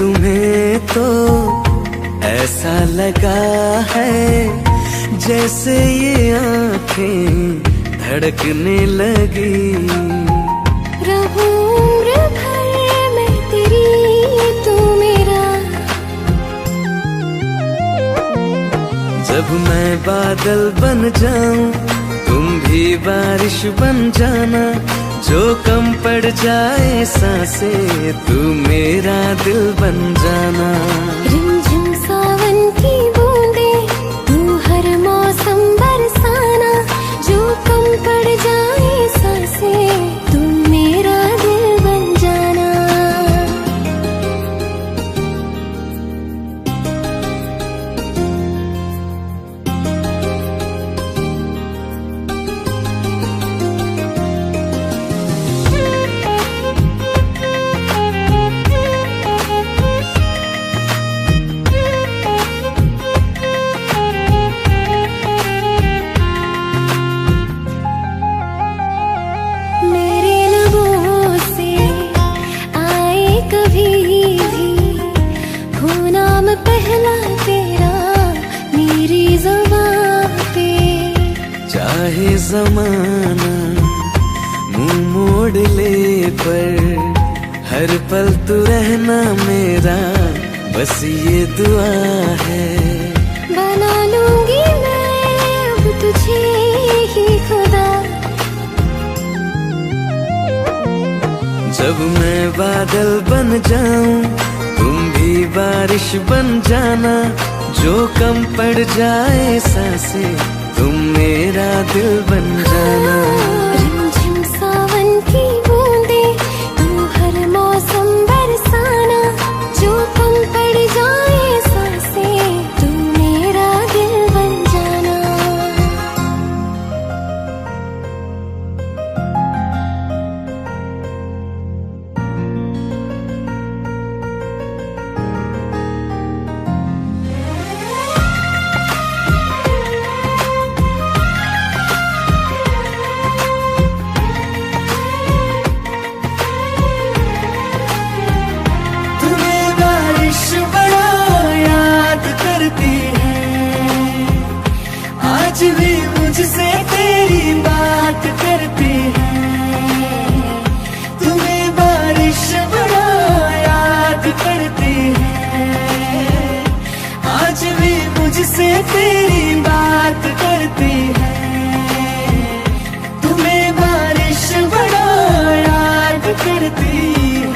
तुम्हें तो ऐसा लगा है जैसे ये आंखें धड़कने लगी। रहूं उम्र भर मैं तेरी, तू मेरा। जब मैं बादल बन जाऊं तुम भी बारिश बन जाना, जो कम पड़ जाए सांसें तू मेरा दिल बन जाना। रिमझिम सावन की बूंदे तू हर मौसम बरसाना, जो कम पड़ जाए सांसें तू मेरा दिल बन जाना। पहला तेरा मेरी ज़ुबान पे, चाहे ज़माना मुंह मोड़ ले पर हर पल तू रहना मेरा, बस ये दुआ है। बना लूंगी मैं अब तुझे ही खुदा। जब मैं बादल बन जाऊं तुम भी बारिश बन जाना, जो कम पड़ जाए सांसें तुम मेरा दिल बन जाना। रिमझिम सावन की बूंदे तू हर मौसम बरसाना, जो कम पड़ जाए सांसें तू मेरा दिल बन जाना। आज भी मुझसे तेरी बात करती है, तुम्हें बारिश बड़ा याद करती है। आज भी मुझसे तेरी बात करती है, तुम्हें बारिश बड़ा याद करती है।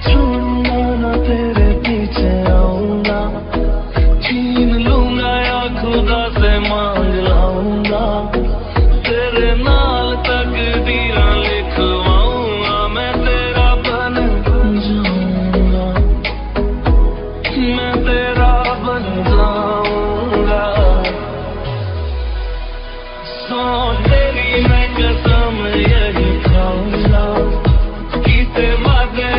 छोड़ूंगा ना तेरे पीछे आऊंगा, छीन लूंगा या खुदा से मांग लाऊंगा, तेरे नाल तकदीरां लिखवाऊंगा, मैं तेरा बन जाऊंगा, मैं तेरा बन जाऊंगा। सो तेरी मैं कसम यही खाऊंगा, किसे वादे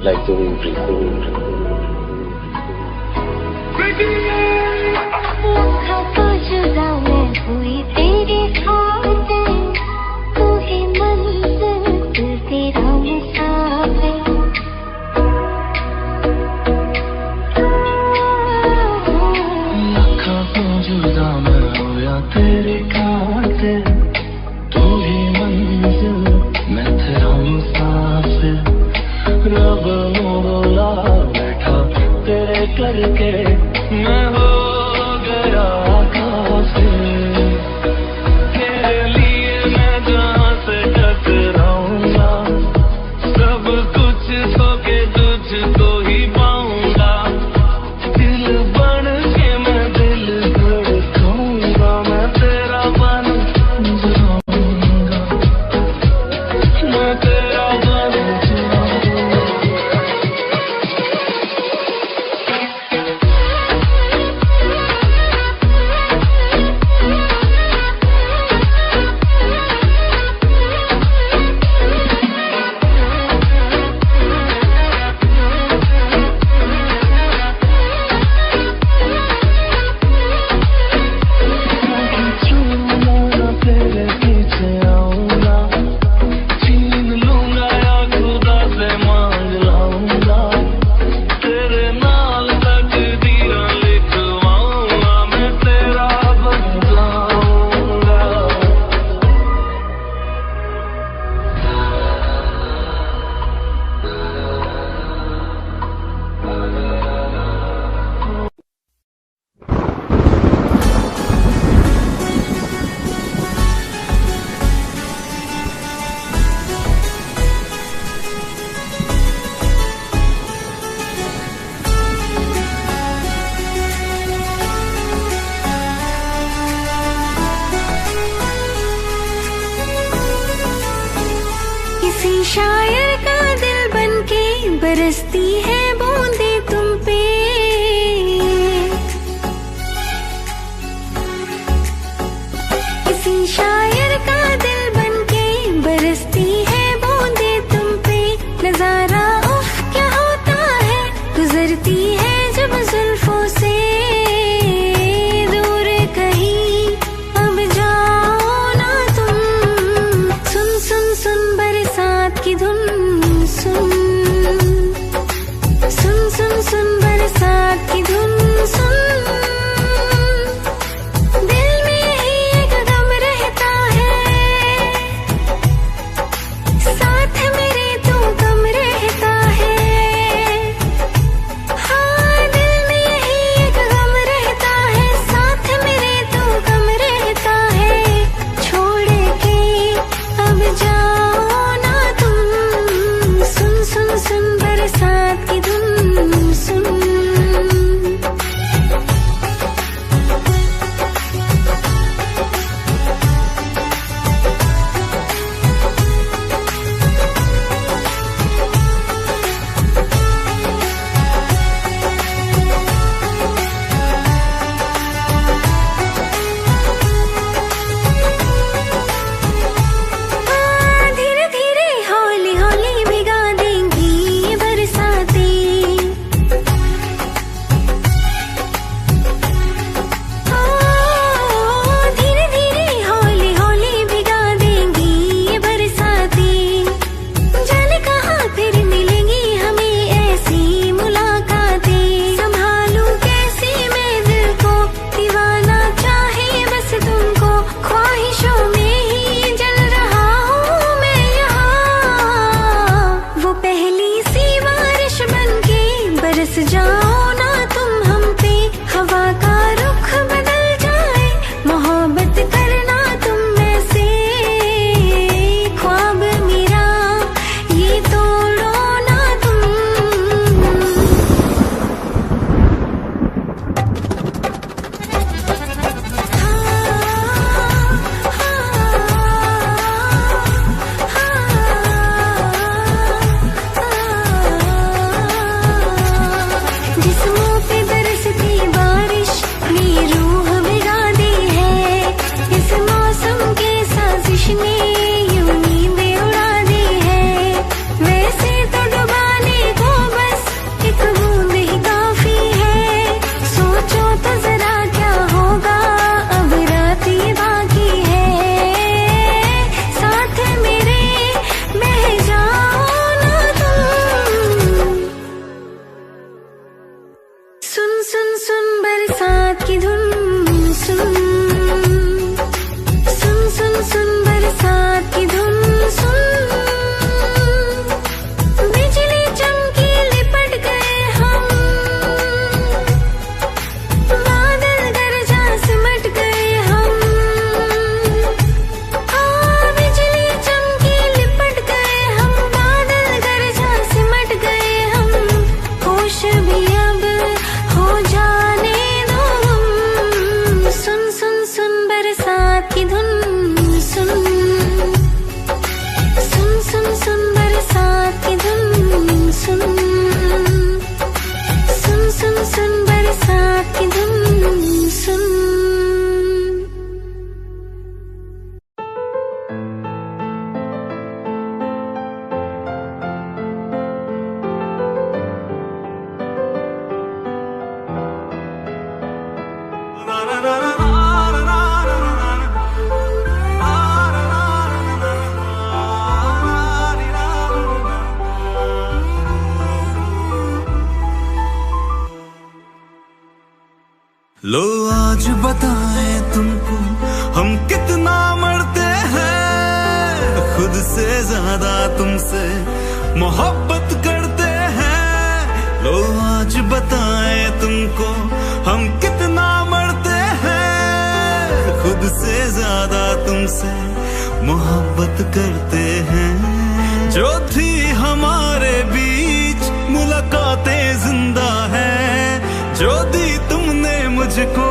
like the wind. तो जुदा मैं हुई तेरे खातिर, तू ही मंजिल दिल तेरा मुसाफिर। लखा तो जुदा मैं हुआ तेरे खातिर, तू ही मंजिल मैं तेरा मुसाफिर। रब बोला बैठा तेरे करके मैं हो गया काफिर। तेरे लिए मैं जहाँ से टकराऊंगा, सब कुछ खो के तुझको ही पाऊंगा। दिल बन के मैं दिल धड़काऊंगा, मैं तेरा बन जाऊंगा, मैं तेरा बन जाऊंगा। तेरे पीछे आऊंगा, छीन लूंगा या खुदा से मांग लाऊंगा। तेरे नाल तकदीरें लिखवाऊंगा, मैं तेरा बन जाऊंगा। किसी शायर का दिल बनके बरसती है बूंदे तुम पे। किसी शायर का दिल बनके बरसती है बूंदे तुम पे। नजारा उफ क्या होता है, गुजरती है जब जुल्फों से दूर कहीं अब जाओ ना तुम। सुन सुन सुन बरसात की धुन, सुन सुन सुन सुन बरसात की धुन सुन। दिल में यही एक गम रहता है, साथ मेरे तू कम रहता है। हाँ दिल में यही एक गम रहता है, साथ मेरे तू कम रहता है। छोड़ के अब जाओ ना तुम, सुन सुन सुन बरसात की धुन सुन। धीरे धीरे हौली हौली भिगा देंगी ये बरसातें। धीरे धीरे हौली हौली भिगा देंगी ये बरसातें। जाने कहाँ फिर मिलेंगी हमें ऐसी मुलाकातें। संभालूं कैसे मैं दिल को, दीवाना चाहे बस तुमको। ख्वाहिशों में ही जल रहा हूँ मैं यहाँ। वो पहली सी बारिश बनके बरस जाओ ना तुम हम पे। हवा का रुख बदल जाए, मोहब्बत करना तुम ऐसे। ख्वाब मेरा ये तोड़ो ना तुम। जिस की धुन सुन, बिजली चमकी लिपट गए हम, बादल गरजा सिमट गए हम। बिजली चमकी लिपट गए हम, बादल गरजा सिमट गए हम। होश भी अब हो जाने दो हम, सुन सुन सुन बरसात की धुन सुन, सुन सुन सुन बरसात की धुन सुन, सुन सुन सुन बरसात की धुन सुन। लो आज बताएं तुमको हम कितना मरते हैं, खुद से ज्यादा तुमसे मोहब्बत करते हैं। लो आज बताएं तुमको हम कितना मरते हैं, खुद से ज्यादा तुमसे मोहब्बत करते हैं। जो थी हमारे बीच मुलाकातें जिंदा है, जो दी तुमने मुझको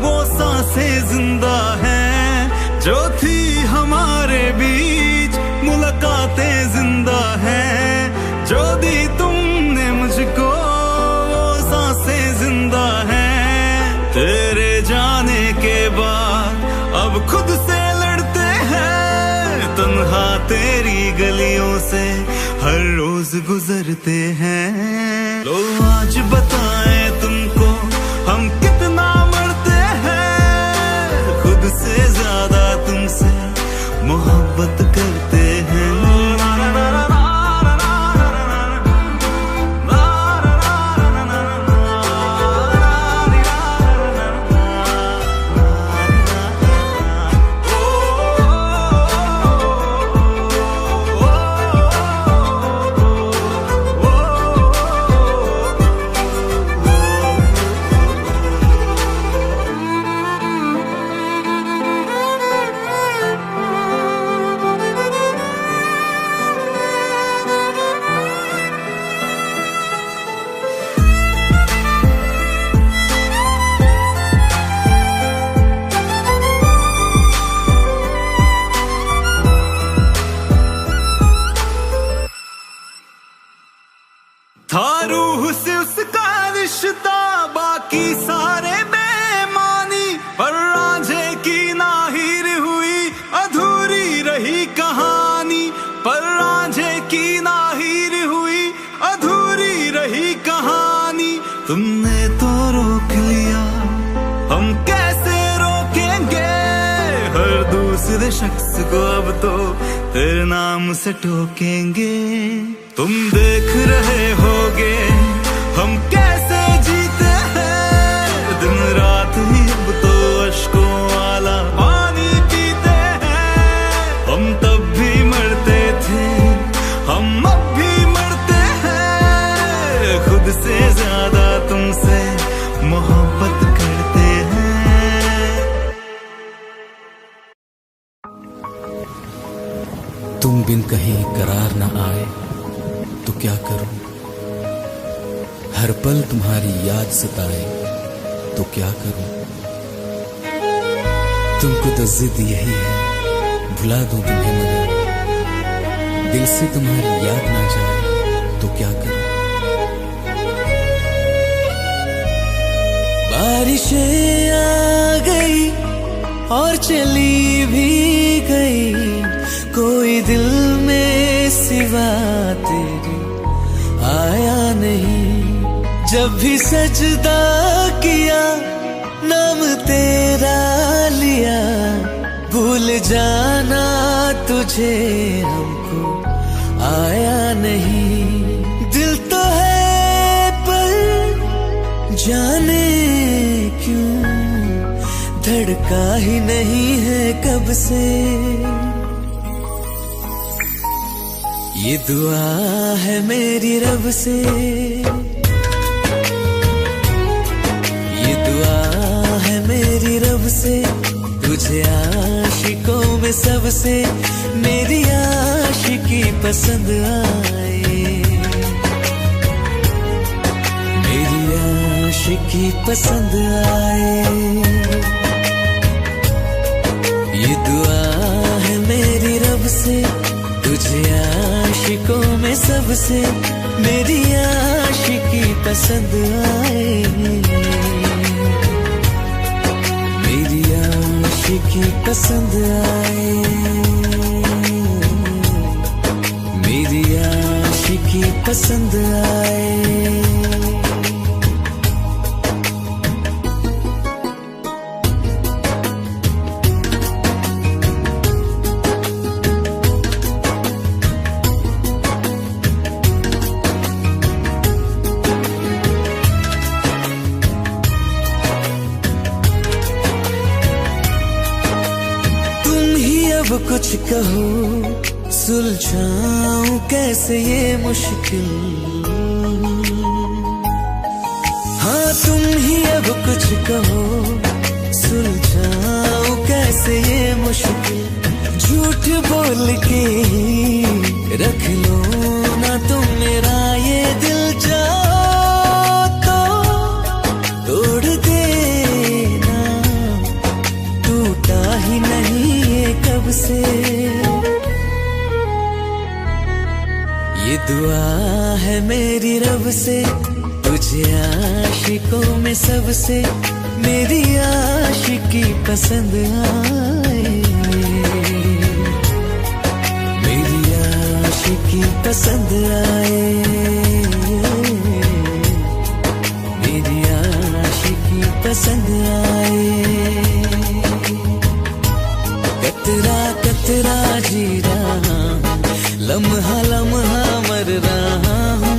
वो सांसें जिंदा हैं। जो थी हमारे बीच मुलाकातें जिंदा हैं, जो दी तुमने मुझको वो सांसें जिंदा हैं। तेरे जाने के बाद अब खुद से लड़ते हैं, तन्हा तेरी गलियों से हर रोज गुजरते हैं। लो आज बताएं तुमको हम कितना मरते हैं, खुद से ज्यादा तुमसे मोहब्बत करते हैं। था रूह से उसका रिश्ता, बाकी सारे बेमानी, पर रांझे की नाहिर हुई अधूरी रही कहानी, पर रांझे की नाहिर हुई अधूरी रही कहानी। तुमने तो रोक लिया, हम कैसे रोकेंगे, हर दूसरे शख्स को अब तो तेरे नाम से टोकेंगे। तुम देख रहे होगे हम कैसे जीते हैं, दिन रात ही अब तो अश्कों वाला पानी पीते हैं। हम तब भी मरते थे, हम अब भी मरते हैं, खुद से ज्यादा तुमसे मोहब्बत करते हैं। तुम बिन कहीं करार न आए तो क्या करूं, हर पल तुम्हारी याद सताए तो क्या करूं। तुमको तो जिद यही है भुला दूं तुम्हें, मगर दिल से तुम्हारी याद ना जाए तो क्या करूं। बारिशें आ गई और चली भी गई, कोई दिल में सिवा तेरे आया नहीं। जब भी सजदा किया नाम तेरा लिया, भूल जाना तुझे हमको आया नहीं। दिल तो है पर जाने क्यों धड़का ही नहीं है कब से। ये दुआ है मेरी रब से, ये दुआ है मेरी रब से, तुझे आशिकों में सबसे मेरी आशिकी पसंद आए, मेरी आशिकी पसंद आए। ये दुआ है मेरी रब से, तुझे आशिकों में सबसे मेरी आशिकी पसंद आए, मेरी आशिकी पसंद आए, मेरी आशिकी पसंद आए। अब कुछ कहो सुलझाऊं कैसे ये मुश्किल, हाँ तुम ही अब कुछ कहो सुलझाऊं कैसे ये मुश्किल। झूठ बोल के रख लो ना तुम मेरा ये दिल, जाओ तो तोड़ देना, टूटा ही नहीं कब से। ये दुआ है मेरी रब से, तुझे आशिकों में सबसे मेरी आशिकी पसंद आए, मेरी आशिकी पसंद आए, मेरी आशिकी पसंद आए। कतरा कतरा जी रहा हूँ, लम्हा लम्हा मर रहा हूँ,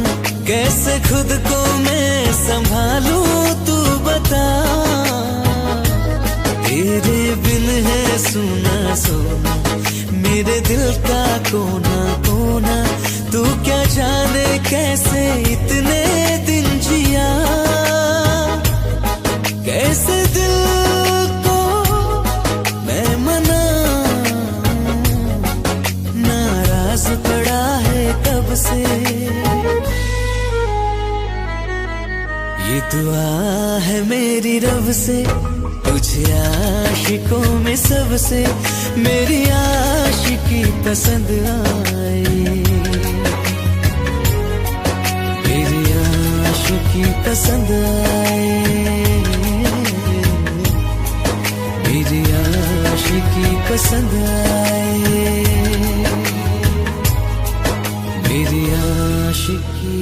कैसे खुद को मैं संभालूं तू बता। तेरे बिन है सुना सोना मेरे दिल का कोना कोना, तू क्या जाने कैसे इतने दिन जिया, कैसे दिल पड़ा है कब से। ये दुआ है मेरी रब से, तुझे आशिकों में सबसे मेरी आशिकी पसंद आए, मेरी आशिकी पसंद आए, मेरी आशिकी पसंद आए, मेरी आशिकी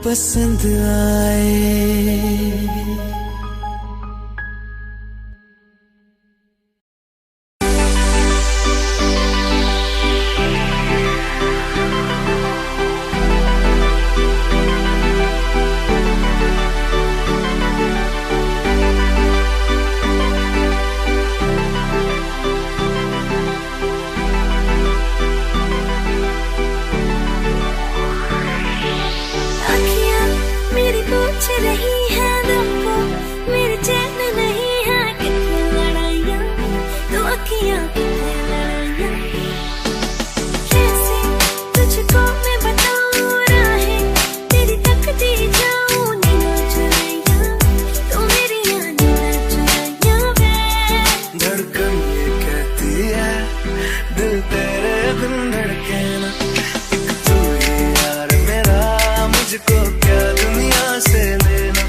पसंद आए। मुझको क्या दुनिया से लेना।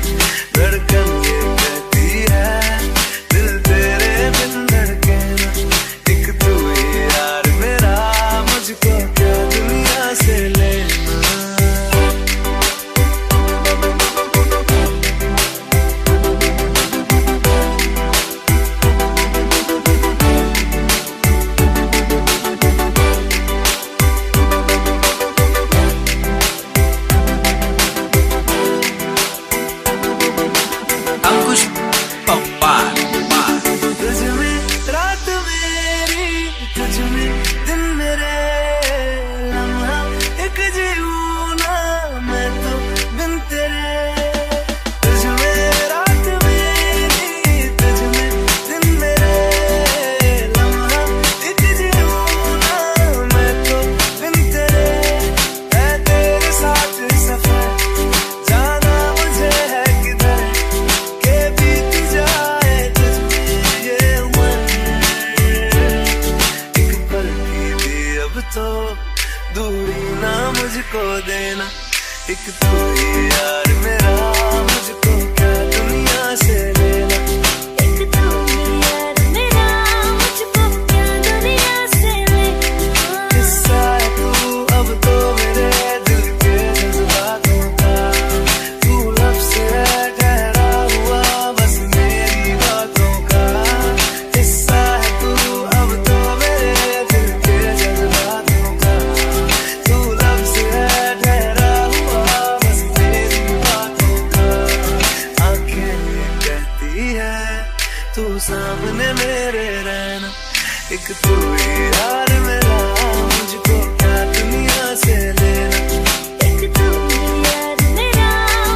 एक तू ही यार मेरा, मुझको क्या दुनिया से लेना। एक तू ही यार मेरा,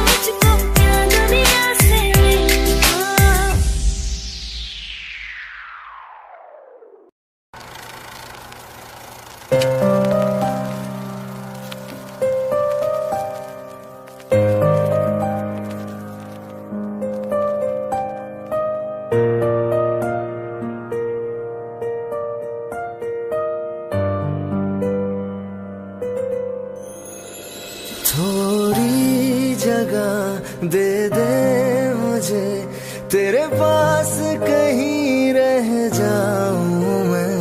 मुझको क्या दुनिया से लेना। थोड़ी जगह दे दे मुझे, तेरे पास कहीं रह जाऊं मैं।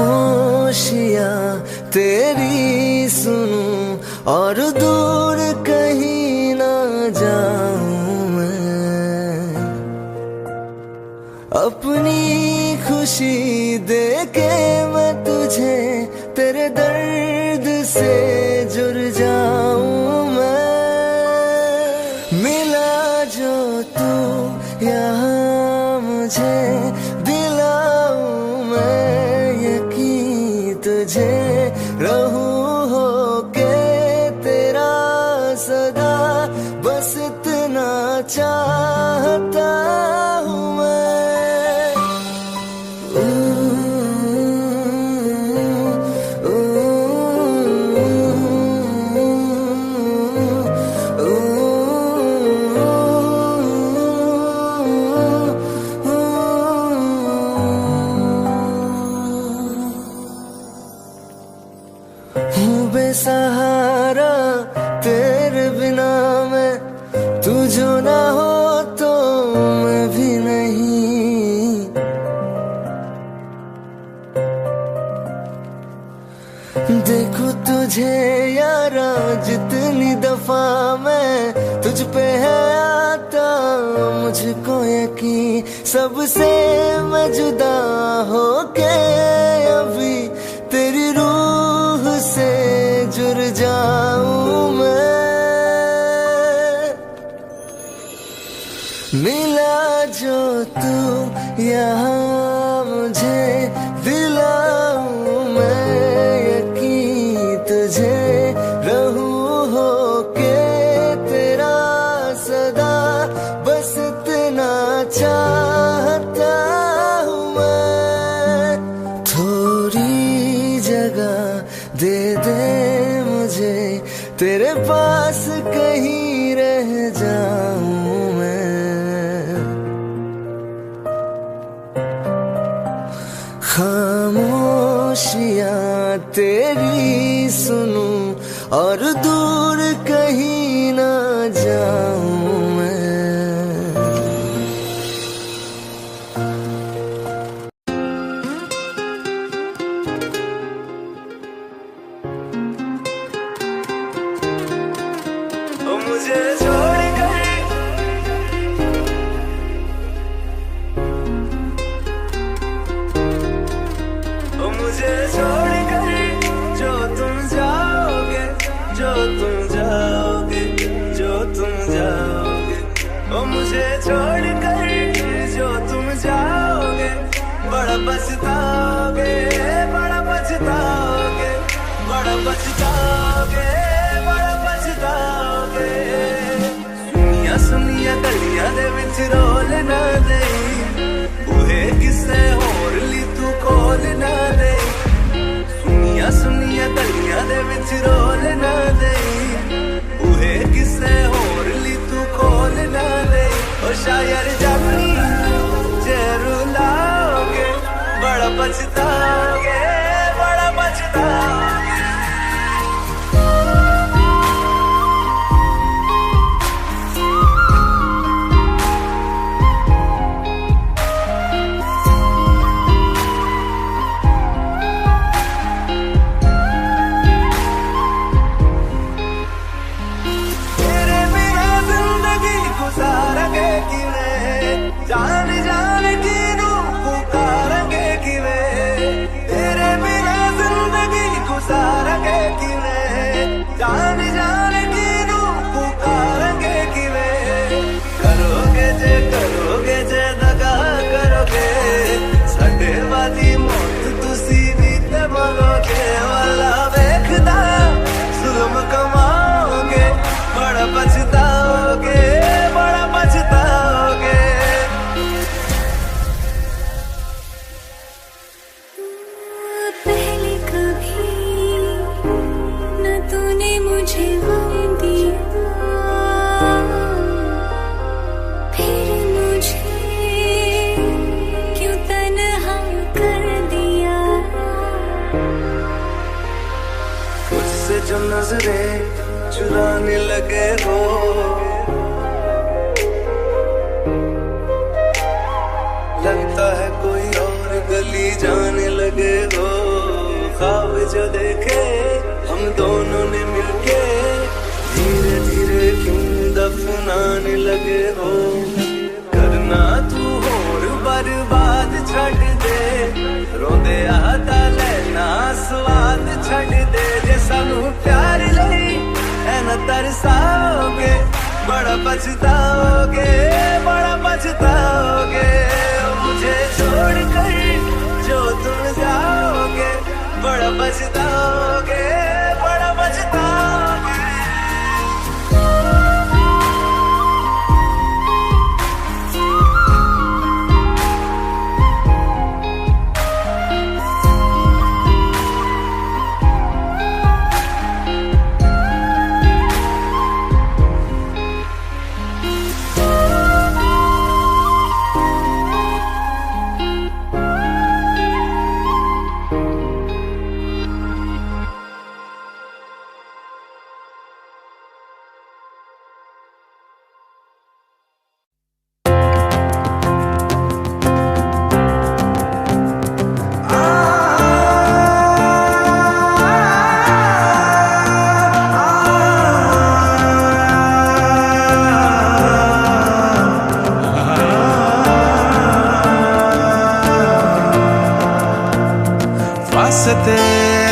खामोशियां तेरी सुनूं और दूर कहीं ना जाऊं मैं। अपनी खुशी देके मैं तुझे तेरे दर्द से जुड़ जाऊं मैं। मिला जो तू यहाँ मुझे, दिलाऊं मैं यकीन तुझे। रहूं होके तेरा सदा, बस इतना चाहता हूँ मैं। हूँ बेसहारा तेरे बिना मैं, तू जो ना हो तो मैं भी नहीं। देखो तुझे यारा जितनी दफा मैं तुझ पे है आता, मुझको यकीन सबसे मैं जुदा होके अभी तेरी रूह से जुड़ जाऊं मैं। मिला जो तू यहाँ मुझे, दिलाऊं मैं यकीन तुझे। रहूं होके तेरा सदा, बस इतना चाहता हूँ मैं। थोड़ी जगह दे दे मुझे, तेरे पास कहीं रह जाऊं मैं। खामोशियां तेरी सुनूं और दूर कहीं ना जाऊं मैं। मुझे छोड़ कर, मुझे छोड़ कर जो तुम जाओगे, जो तुम जाओगे, जो तुम जाओगे। ओ मुझे छोड़ कर जो तुम जाओगे, बड़ा पछताओगे, बड़ा पछताओगे, बड़ा पछताओगे, बड़ा पछताओगे। सुनिया सुनिया गलियां दे विच रोल ना दे, बूहे किसे होर ली तू खोल ना दे। सुनिया सुनिया गलियां दे विच रोल ना दे, बूहे किसे होर ली तू खोल ना दे। ओ शायर जानी जे रुलाओगे, बड़ा पछताओगे, बड़ा पछताओगे। जान जान की रूह पुकारेंगे कि वे, तेरे बिना जिंदगी गुजार नजरें चुराने लगे हो। लगता है कोई और गली जाने लगे हो। ख्वाब जो देखे हम दोनों ने मिलके धीरे धीरे क्यों दफनाने लगे हो। करना तू होर बर्बाद छड़ दे, रोंदे आता लेना स्वाद छड़ दे। जे सानू प्यार लई ऐना तरसाओगे, बड़ा पछताओगे, बड़ा पछताओगे। मुझे छोड़ कर जो तुम जाओगे, बड़ा पछताओगे, बड़ा पछताओगे।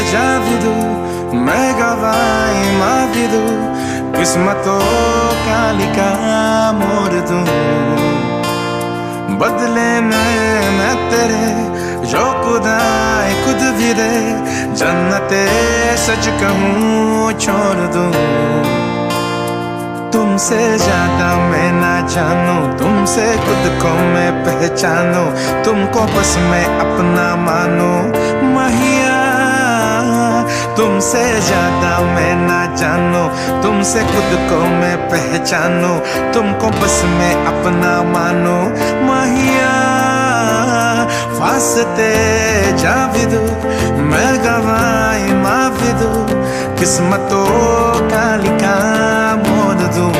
जाविदू मैं गवाई माविदू किस्मतों का लिखा मोड़ दूं। बदले में मैं तेरे जो खुदाए खुद भी दे, जन्नते सच कहूँ छोड़ दूं। तुमसे ज्यादा मैं ना जानूं, तुमसे खुद को मैं पहचानूं। तुमको बस मैं अपना मानूं महिया। तुमसे ज्यादा मैं ना जानूं, तुमसे खुद को मैं पहचानूं। तुमको बस मैं अपना मानूं महिया। फासते जाविदू मैं गवाई माविदू किस्मतों का लिखा मोड़ दूं।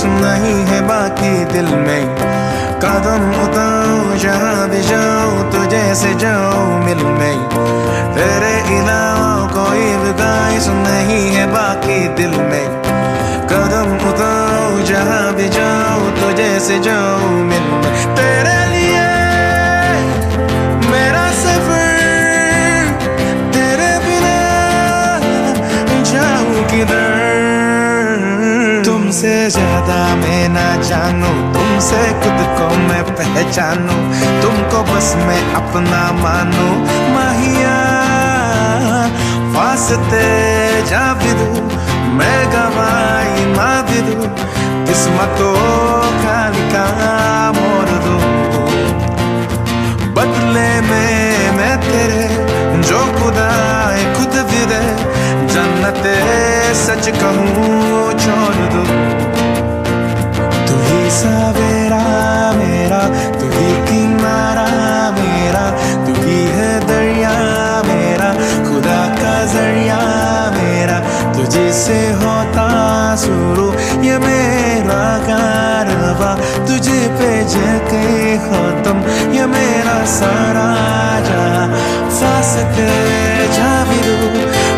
नहीं है बाकी दिल में, कदम उठाऊं जहाँ भी जाऊं तुझे से जाऊं मिल में। तेरे अलावा कोई भी गाइस नहीं है बाकी दिल में, कदम उठाऊं जहाँ भी जाऊं तुझे से जाऊं मिल में। तेरे लिए मेरा सफर, तेरे बिना जाऊं किधर। तुमसे ज्यादा मैं ना जानूं, तुमसे खुद को मैं पहचानूं। तुमको बस मैं अपना मानूं महिया। फासते जाविदू मैं गवाई माविदू किस्मतों का लिखा मोड़ दूं। बदले में मैं तेरे जो खुदाए खुद भी दे, जन्नते सच कहूँ छोड़ दूं। तू ही सवेरा मेरा, तू ही किनारा मेरा, तू ही है दरिया मेरा, खुदा का जरिया मेरा। तुझे से होता शुरू ये मेरा कारवा, तुझे पे जाके खत्म ये मेरा सारा जहां। फासते जाविदू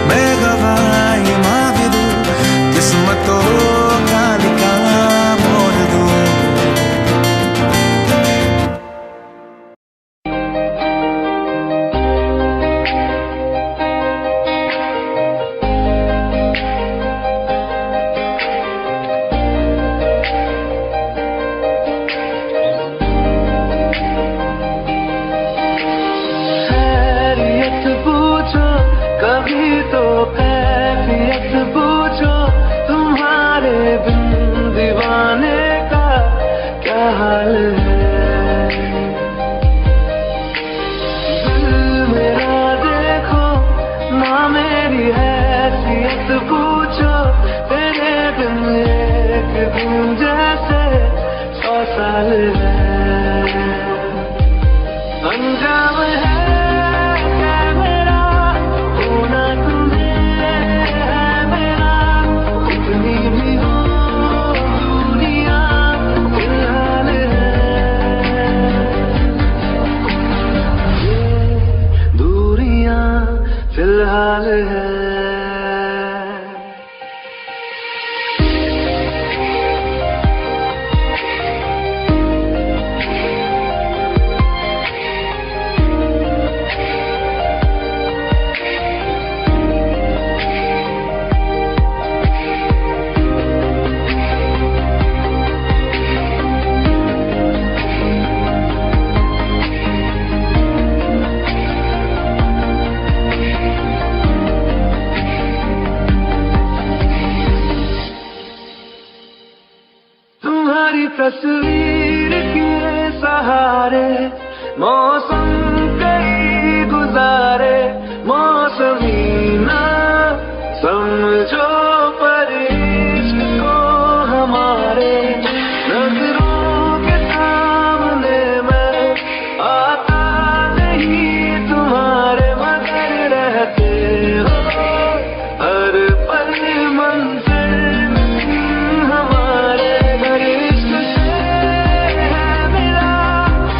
मैं गवाई माविदू किस्मतों का लिखा मोड़ दूं। खैरियत पूछो हाल है। दिल मेरा देखो ना मेरी हैसियत पूछो, तेरे बिन एक दिन जैसे 100 साल है। अंजाम है मेरा होना तुम्हें है मेरा, कितनी भी हो दुनिया फिलहाल है। ये दूरियां फिलहाल है। तुम्हारी तस्वीर के सहारे मौसम कई गुजारे, मौसमी ना समझो पर इश्क को हमारे, नजरों के सामने मैं आता नहीं तुम्हारे, मगर रहते हो हर पल मंजिल हमारे। घर इश्क से है मिला,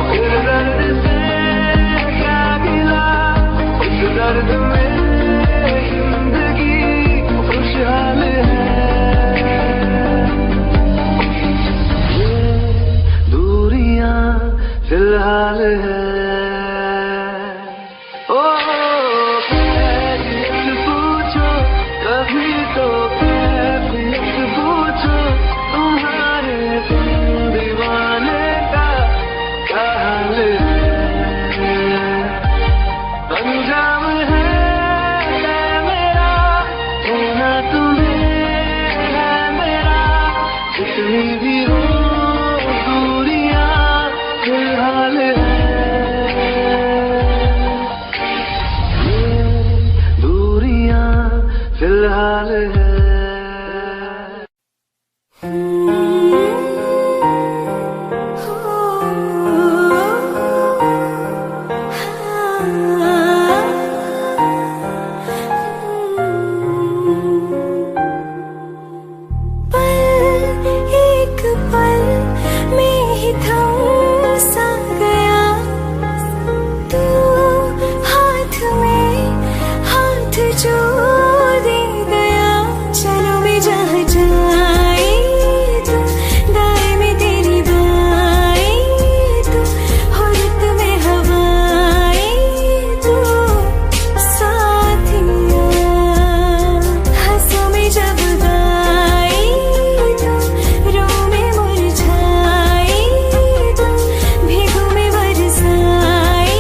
फिर दर्द से क्या गिला, इस दर्द में जिंदगी खुशहाल है। ये दूरियां फिलहाल है। ओ कैफियत पूछो कभी तो कैफियत पूछो, तुम्हारे दीवाने का क्या हाल है। अंजाम है मेरा होना तुम्हें है मेरा, कितनी भी हो दूरियां फिलहाल है। ये दूरियां फिलहाल है। एक पल में ही थम सा गया, तू हाथ में हाथ जो दे गया। चलो मैं जहाँ जाए तू दाएं में तेरी बाएं, तू हुर्रत में हवाएं, तू साथिया हंसों में जब गाए, तू रो में मुरझाए, तू भीगों में बरसाए,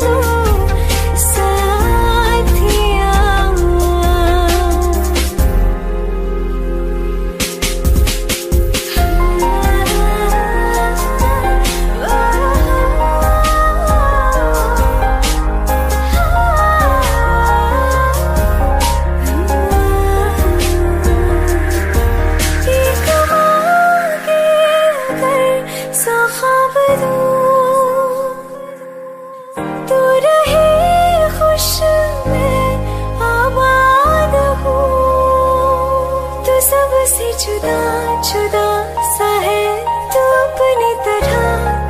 तू साथिया। एक मांगे अगर सा ख्वाब दूं, तू रहे खुश मैं आबाद हूँ। तू सबसे जुदा जुदा सा है, तू अपनी तरह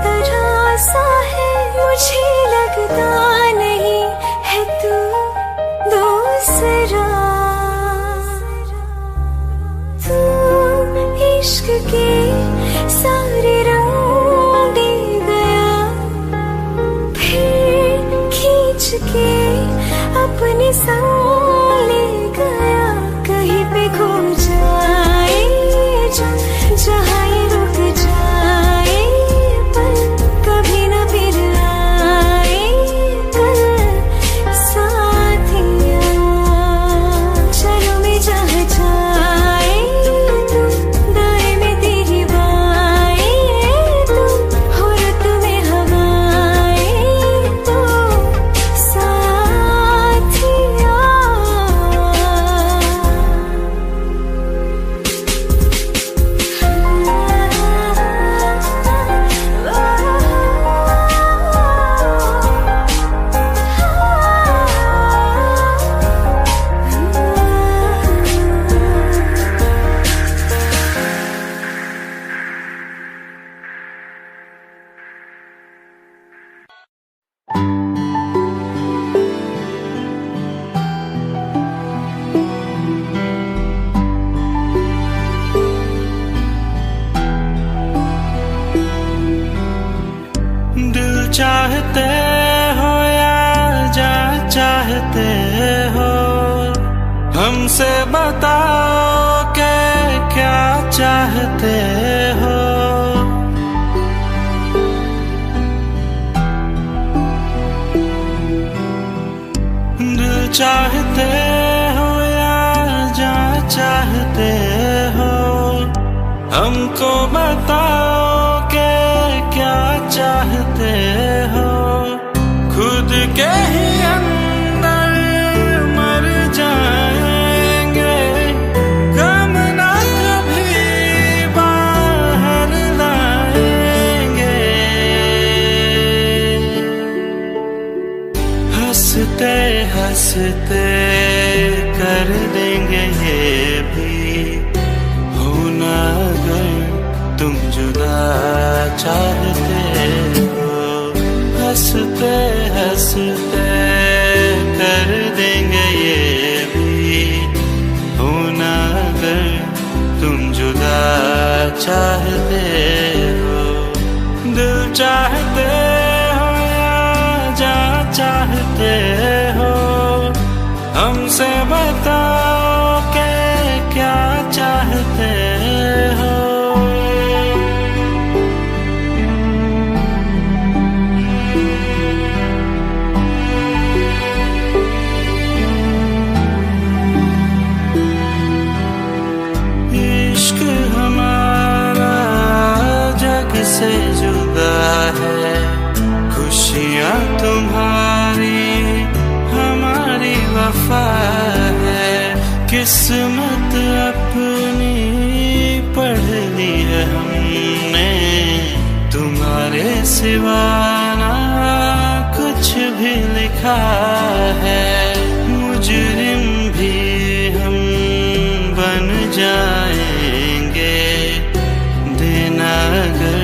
तरह सा है। मुझे लगता नहीं है तू दूसरा, तू इश्क के सारे रंग दे गया, फिर खींच के अपने संग ले गया। कहीं पे खो जाए जहाँ ये रुक जाए, पर कभी न फिर आए कल साथिया। चलो मैं जहाँ जाए तू दाएं में तेरी बाएं, हमसे बताओ कि क्या चाहते हो, दिल चाहते हो या जान चाहते हो, हमको बताओ कि क्या चाहते हो। खुद के ही अंदर मर जाएंगे, गम ना कभी बाहर लाएंगे। हंसते हंसते कर देंगे ये भी, होना अगर तुम जुदा चाहते हो। हंसते हंसते कर देंगे ये भी, होना अगर तुम जुदा चाहते हो। दिल चाहते हो या जान चाहते हो, हमसे बताओ कि क्या चाहते हो। इश्क हमारा जग से जुदा है, खुशियाँ तुम्हारी हमारी वफा है। किस्मत अपनी पढ़ ली है हमने, तुम्हारे सिवा ना कुछ भी लिखा है। मुजरिम भी हम बन जाएंगे, देना अगर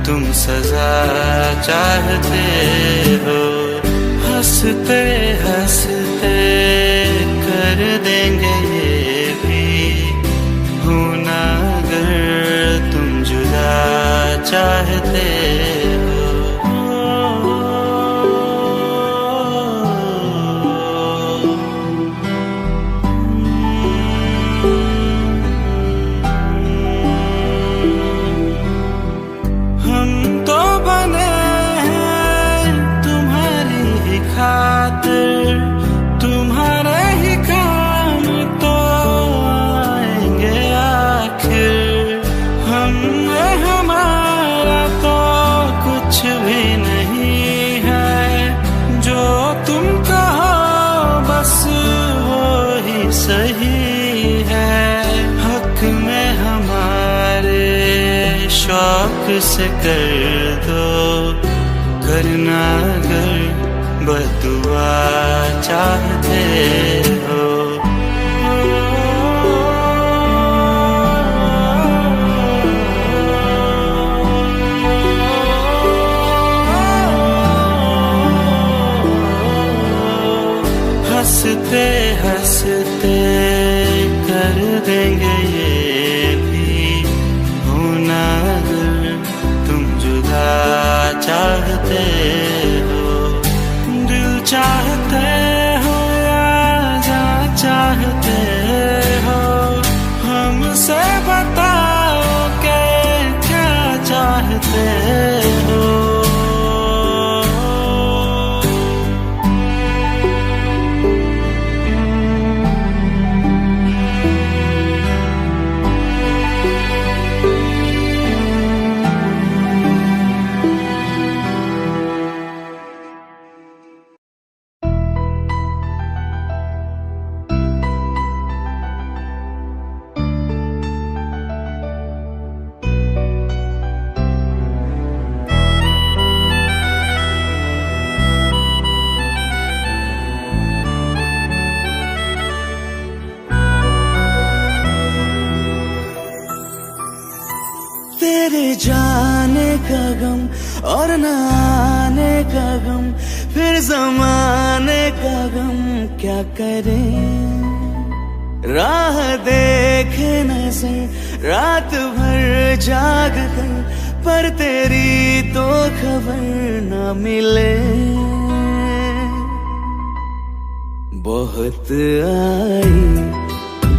तुम सजा चाहते हो। हंसते हंसते कर देंगे ये भी, होना अगर तुम जुदा चाहते हो। हम तो बने हैं तुम्हारी ही खातिर, तुम्हारे ही काम तो आएंगे आखिर। हमने हमारा तो कुछ भी नहीं है, जो तुम कहो बस वो ही सही है। हक में हमारे शौक से कर दो, करना अगर बदुआ चाहते हो। हंसते हंसते कर देंगे ये भी, होना अगर तुम जुदा चाहते हो। दिल चाहते हो या जान चाहते हो, हमसे बताओ कि क्या चाहते हो। तेरे जाने का गम और न आने का गम, फिर ज़माने का गम क्या करें। राह देखे नजर रात भर जाग कर, पर तेरी तो खबर न मिले। बहुत आई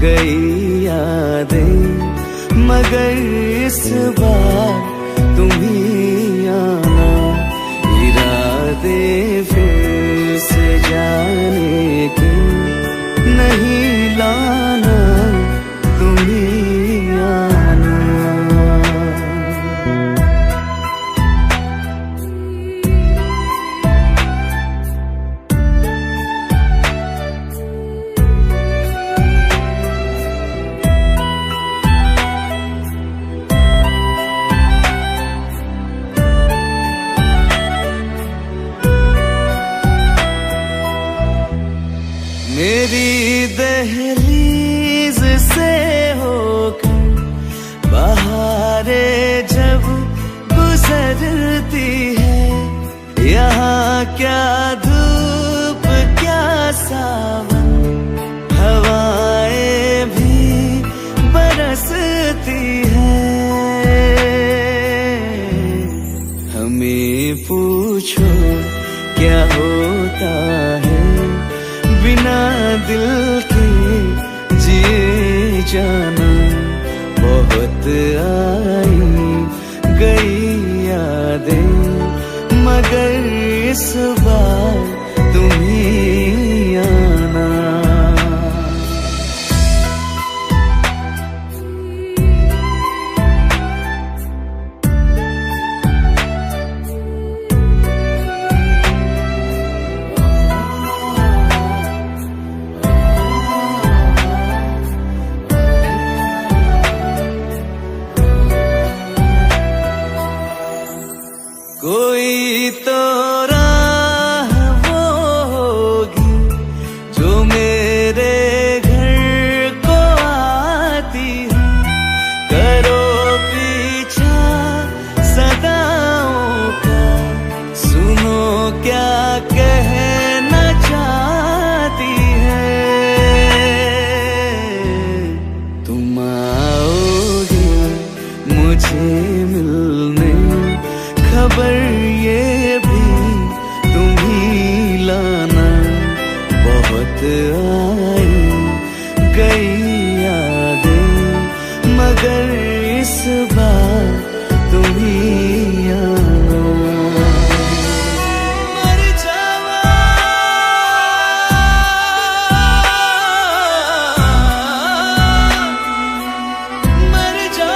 गई यादें, मगर इस बार तुम ही आना। इरादे फिर से जाने के नहीं लाना, तुम ही आना। मेरी दहलीज से होकर बहारें जब गुजरती है, यहाँ क्या धूप क्या सावन, हवाएं भी बरसती है। हमें पूछो क्या होता है बिना दिल के जिए जाना। बहुत आई गई यादें, मगर इस बार तुम ही आना। कोई तो राह वो होगी जो मेरे घर को आती है। करो पीछा सदाओं का, सुनो क्या कहना चाहती है। तुम आओगे मुझे मिलने, खबर ये भी तुम ही लाना। बहुत आई गई यादें, मगर इस बार तुम ही आना। मर जावा मर जा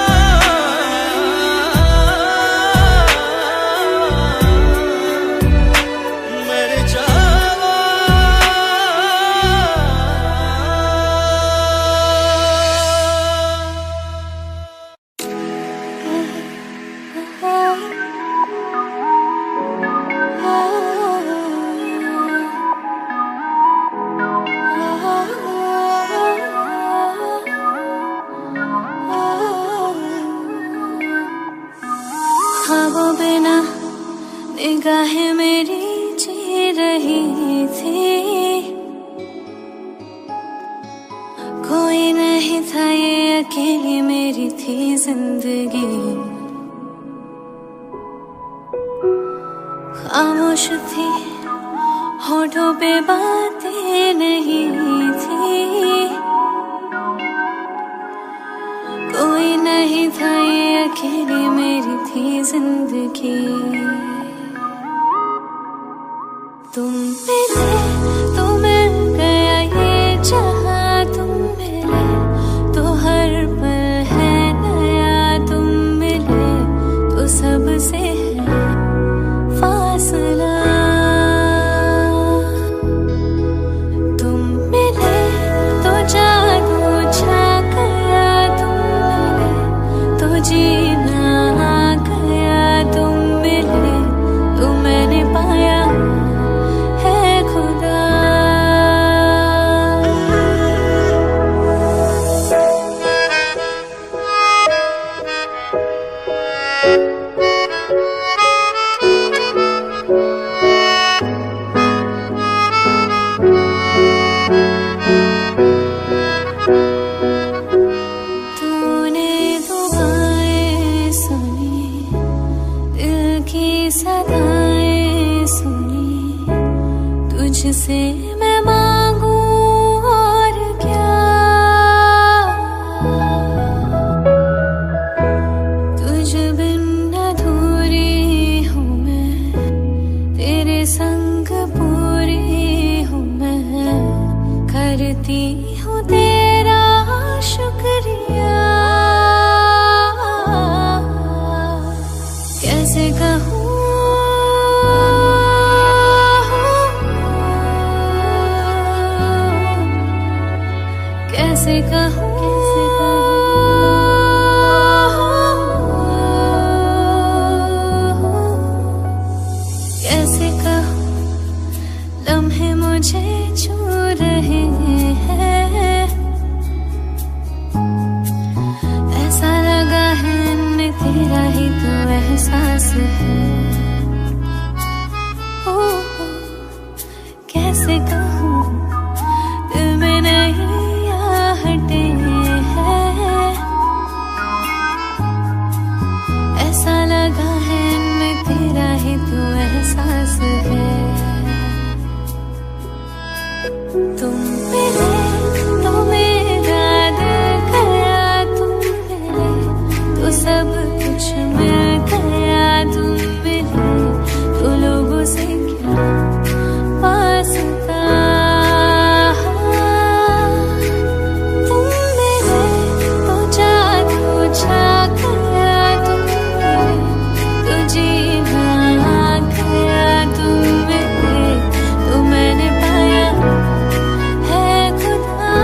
ख्वाबों बिना निगाहें मेरी जी रही थी। कोई नहीं था ये अकेली मेरी थी जिंदगी। खामोश थी होठों पे बातें नहीं थी। कोई नहीं था ये अकेली मेरी थी जिंदगी। तुम मिले तो मिल गया ये जहां, तुम मिले तो हर पल है नया। तुम मिले तो सबसे है फासला। तुम मिले तो जादू छा गया। तुम मिले तो जीना आ गया। तुम मिले एहसास है। ओ कैसे कहूँ दिल में नहीं आहटे हैं, ऐसा लगा है इनमें तेरा ही तो एहसास है। तुम मिले तो मेरा दिल गया, तुम मिले तो सब कुछ मिल गया। तुम मिले तो लोगों से क्या वास्ता, तुम मिले तो जादू छा गया। तुम मिले तो जीना आ गया। तुम मिले तो मैंने पाया है खुदा।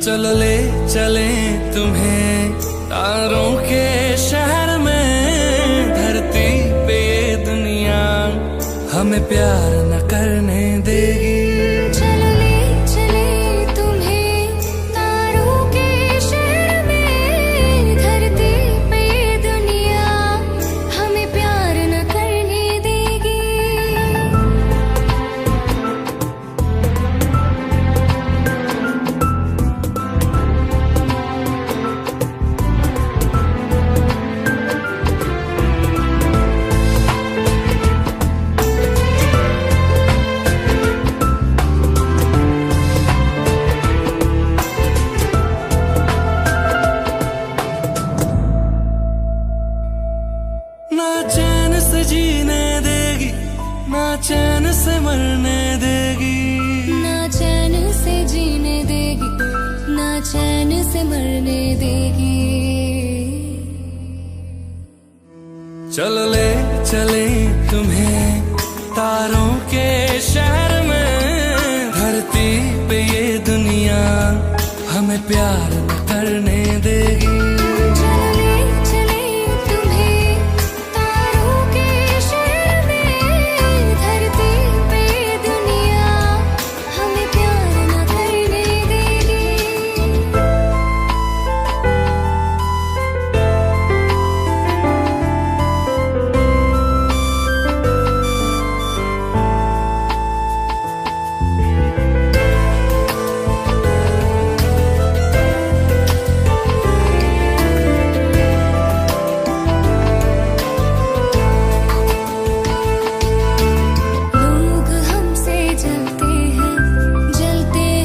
चल ले चले तुम्हें तारों के शहर में, धरती पे ये दुनिया हमें प्यार न करने देगी। चलो ले चले तुम्हें तारों के शहर में, धरती पे ये दुनिया हमें प्यार न करने देगी। ना चैन से जीने देगी, ना चैन से मरने देगी। ना चैन से जीने देगी, ना चैन से मरने देगी। चल ले चले तुम्हें तारों के शहर में, धरती पे ये दुनिया हमें प्यार न करने देगी। चलो ले चले तुम्हें तारों के शहर में, धरती पे ये दुनिया हमें प्यार न करने देगी। लोग हमसे जलते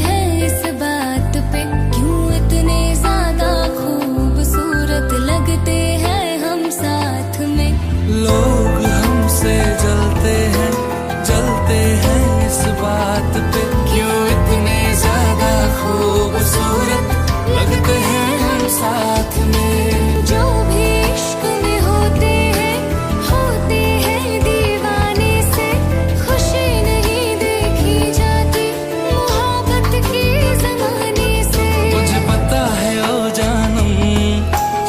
हैं इस बात पे, क्यों इतने ज्यादा खूबसूरत लगते हैं हम साथ में। लोग हमसे जलते हैं इस बात पे, क्यों इतने ज्यादा खूबसूरत लगते हैं हम साथ में। जो भी इश्क में होते हैं दीवाने से, खुशी नहीं देखी जाती मोहब्बत के जमाने से। मुझे पता है ओ जानम,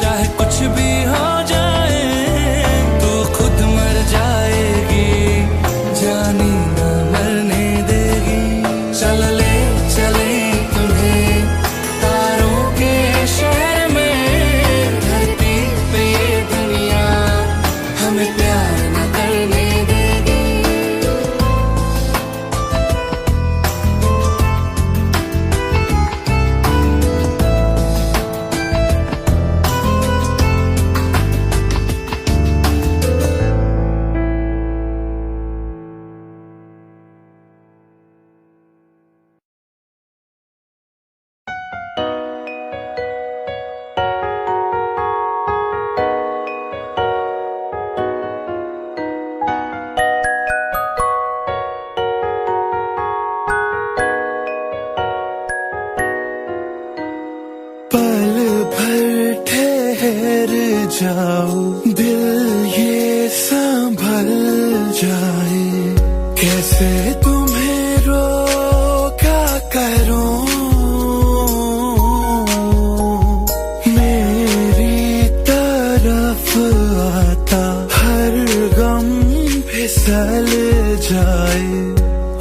चाहे कुछ भी हो जाए तू खुद मर जाएगी, जानी न मरने देगी। चल ले चले तुम्हें तारों के शहर में, धरती पे ये दुनिया हमें प्यार न करने देगी। पल भर ठहर जाओ, दिल ये संभल जाए। कैसे तुम्हें रोक फिसल जाए,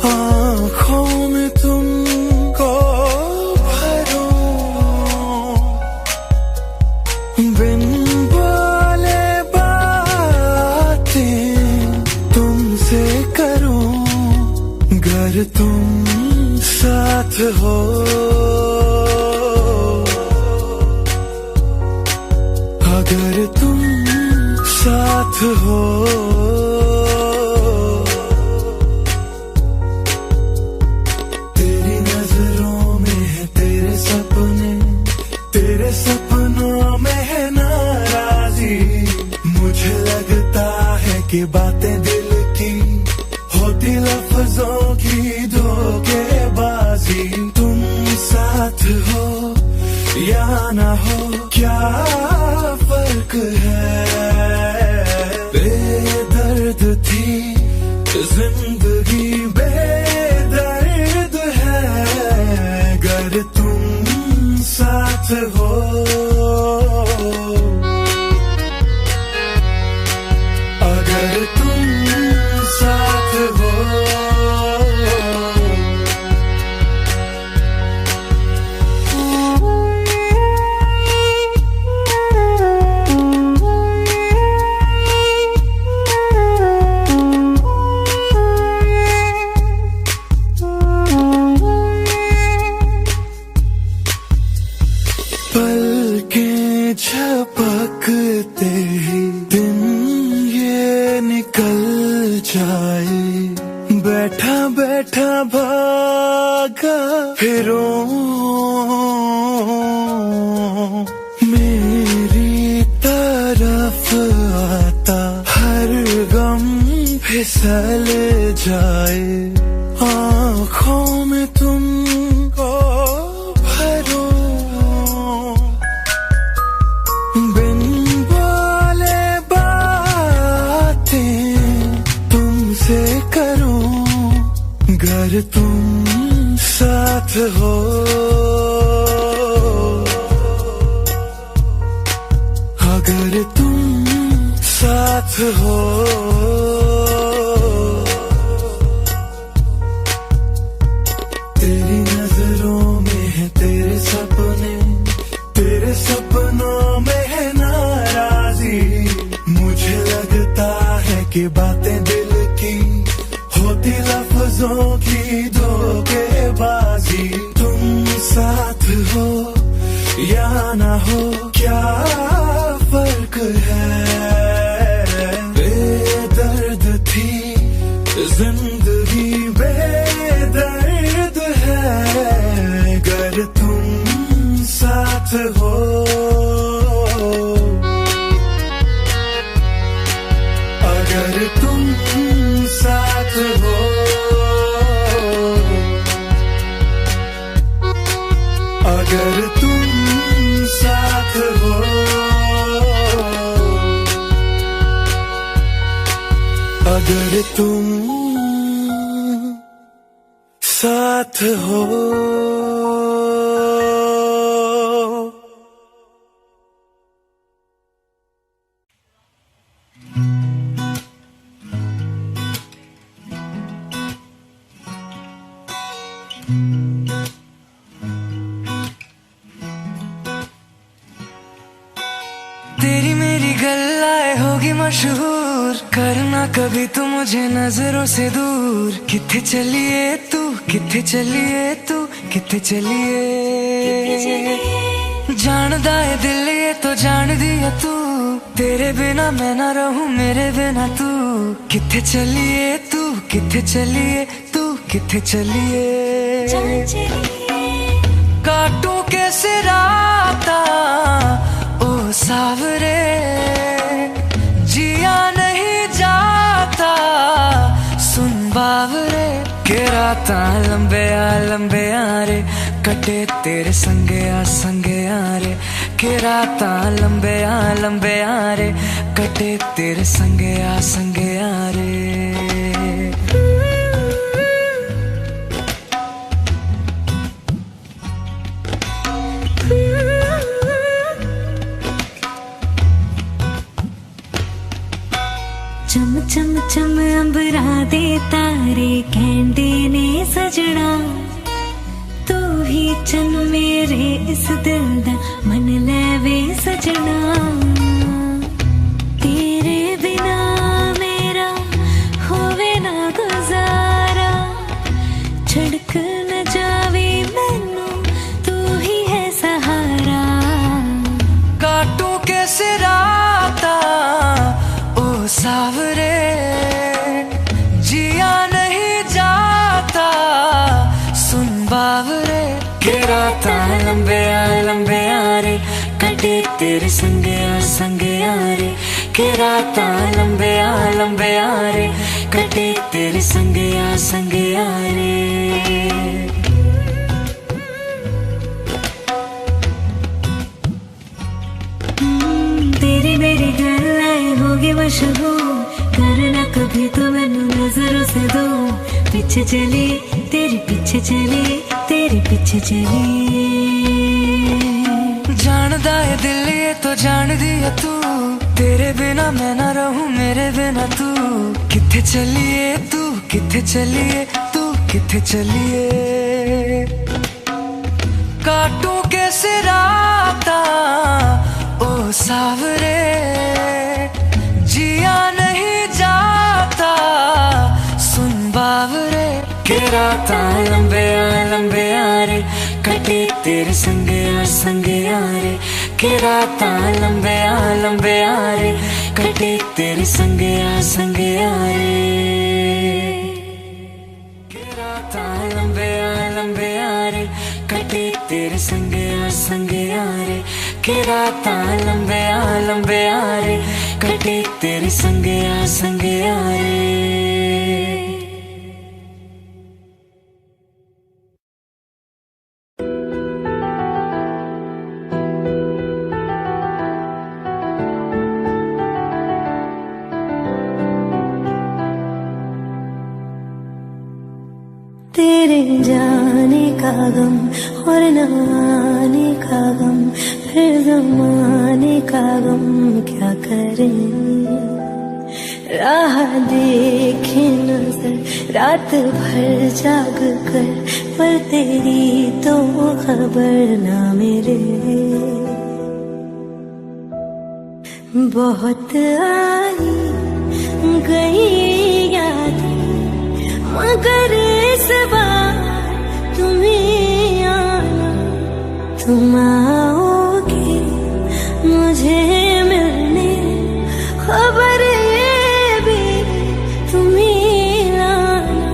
आँखों में तुमको भरो, बिन बोले बातें तुमसे करूं, अगर तुम साथ हो, अगर तुम साथ हो, तेरी नजरों में है तेरे सपने, तेरे सपनों में है नाराजी, मुझे लगता है कि बातें दिल की होती लफ्जों की धोखेबाजी, तुम साथ हो या ना हो क्या फर्क है, बेदर्द थी जिंदगी बेदर्द है, अगर तुम साथ हो, अगर तुम साथ हो, पलकें झपकते ही दिन ये निकल जाए, बैठा बैठा भागा फिरूं, मेरी तरफ आता हर गम फिसल जाए, आँखों में तुमको भरो, बिन बोले बातें तुमसे करूं, अगर तुम साथ हो, अगर तुम साथ हो, तेरी नजरों में है तेरे सपने, तेरे सपनों में है नाराजी, मुझे लगता है कि बातें दिल की होती लफ्जों की धोखेबाजी, तुम साथ हो या ना हो क्या फर्क है, बेदर्द थी जिंदगी बेदर्द है, अगर तुम साथ हो, अगर तुम साथ हो, अगर तुम साथ हो, अगर तुम साथ हो। तेरी मेरी गल्लाए होगी मशहूर, करना कभी तू मुझे नजरों से दूर, किथे चलिए तू, किथे चलिए तू, किथे चलिए, जानदा है दिल ये तो जान दिया तू, तेरे बिना मैं ना रहूं मेरे बिना तू, किथे चलिए तू, किथे चलिए तू, किथे चलिए, काटूं कैसे राता ओ सावरे, जिया नहीं जाता सुन बावरे, के राता लंबे आ रे, कटे तेरे संगे आ रे, के राता लंबे आ रे, कटे तेरे संगे आ रे। चमक चम चम अंबरा दे तारे कहंदे ने सजना तू ही चन मेरे इस दिल दा मन लेवे सजना तेरे बिना मेरा होवे ना गुजारा छड़क न जावे मैनू तू ही है सहारा काटू कैसे राता ओ सावरे जिया नहीं जाता सुन बावरे के राता लंबे यारे कटे तेरे संगे यारे के राता लंबे यारे कटे तेरे संगे यारे तेरी मेरी गल्लाएं होगी मशहूर करना कभी तो मैनू नजरों से दो पीछे चली तेरे पीछे चली तेरे पीछे चली जानदा है दिल ये तो जान दिया तू तेरे बिना मैं ना रहूं मेरे बिना तू किथे चलिए तू किथे चलिए तू किथे चलिए काटू कैसे राता ओ सावरे जिया नहीं जाता सुन बावरे के राता लंबे यारे कटे तेरे संगे यारे के राता लंबे यारे कटे तेरे संगे यारे के राता लंबे यारे कटे तेरे संगे यारे के राता लंबे यारे कटे तेरे संगे यारे तेरे जाने का गम और न आने का गम फिर ज़माने का गम क्या करें राह देखे नजर रात भर जाग कर पर तेरी तो खबर ना मेरे बहुत आई गई यादें मगर इस बार तुम्हें आना तुम आओगे मुझे मिलने खबर ये भी तुम्हें लाना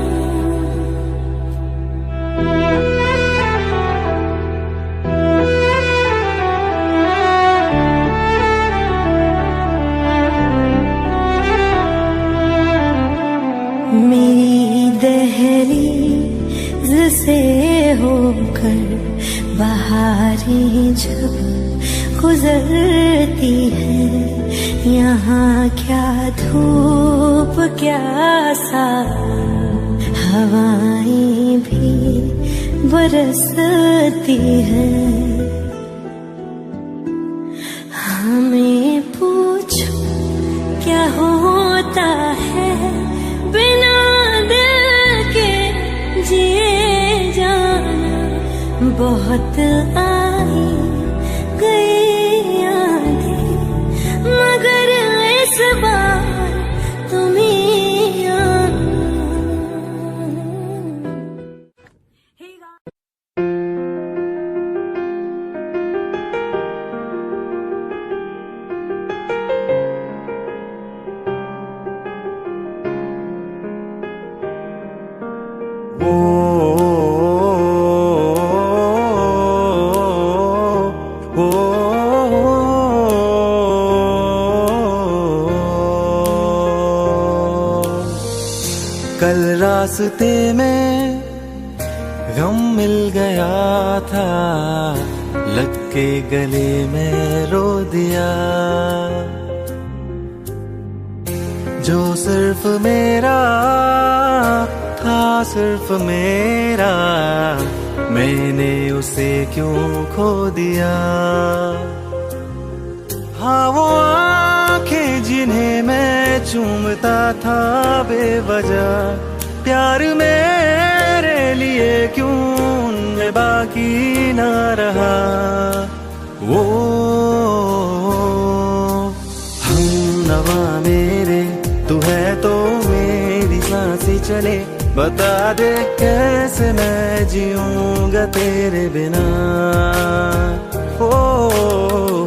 मेरी दहलीज से होकर बहारें जब गुजरती है यहाँ क्या धूप क्या सावन हवाएं भी बरसती है हमें पूछो क्या होता है बिना दिल के जिए जाना बहुत आई गई यादें मगर इस बार तुम्हें आना कल रास्ते में गम मिल गया था लग के गले में रो दिया जो सिर्फ मेरा था सिर्फ मेरा मैंने उसे क्यों खो दिया हाँ वो आंखें जिन्हें मैं चूमता था बेवजह, प्यार मेरे लिए क्यों उनमें बाकी ना रहा। वो हम नवा मेरे तू है तो मेरी सांसें चले, बता दे कैसे मैं जीऊंगा तेरे बिना। ओ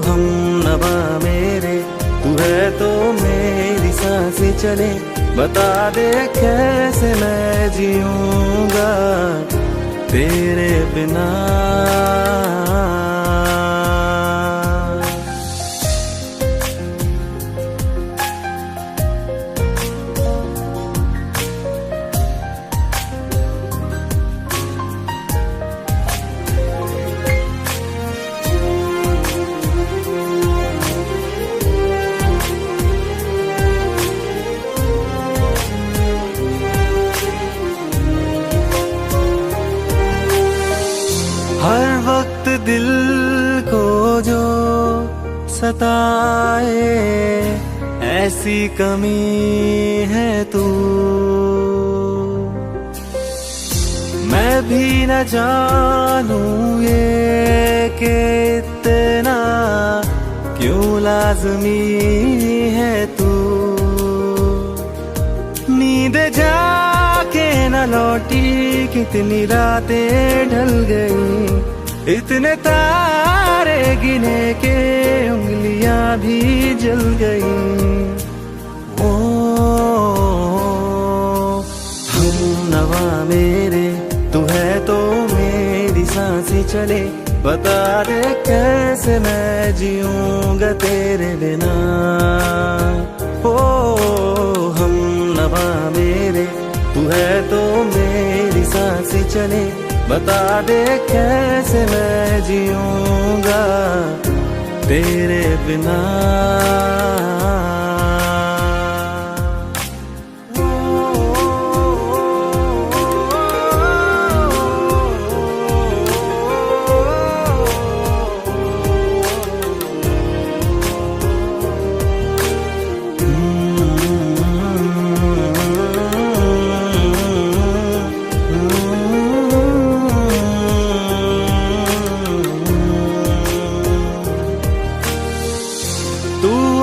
हम नवा मेरे तू है तो मेरी सांसें चले, बता दे कैसे मैं जीऊंगा तेरे बिना। हर वक्त दिल को जो सताए, ऐसी कमी है तू। मैं भी न जानूं ये कि इतना क्यों लाज़मी है तू। नींद जाके न लौटी, कितनी रातें ढल गई, इतने तारे गिने के उंगलियां भी जल गई। ओ हम नवा मेरे तू है तो मेरी सांसें चले, बता दे कैसे मैं जीऊंगा तेरे बिना। ओ हम नवा मेरे तू है तो मेरी सांसें चले, बता दे कैसे मैं जीऊंगा तेरे बिना।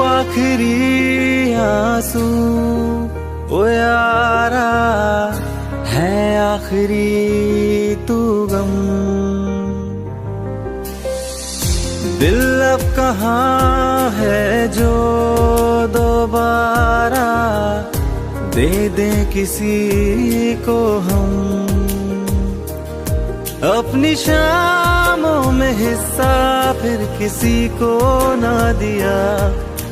आखिरी आंसू ओ यारा है, आखिरी तू गम। दिल अब कहाँ है जो दोबारा दे दे किसी को हम। अपनी शामों में हिस्सा फिर किसी को ना दिया,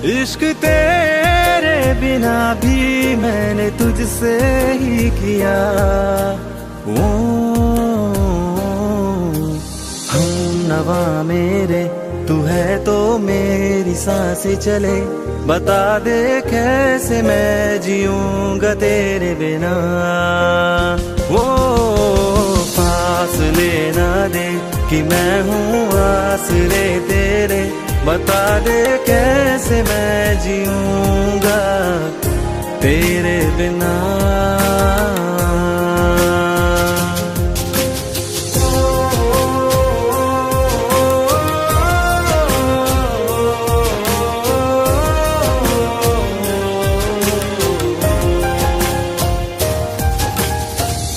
इश्क तेरे बिना भी मैंने तुझसे ही किया। ओ हम नवा मेरे तू है तो मेरी सांसें चले, बता दे कैसे मैं जीऊंगा तेरे बिना। वो फासले ना दे कि मैं हूँ आसरे तेरे, बता दे कैसे मैं जीऊंगा तेरे बिना।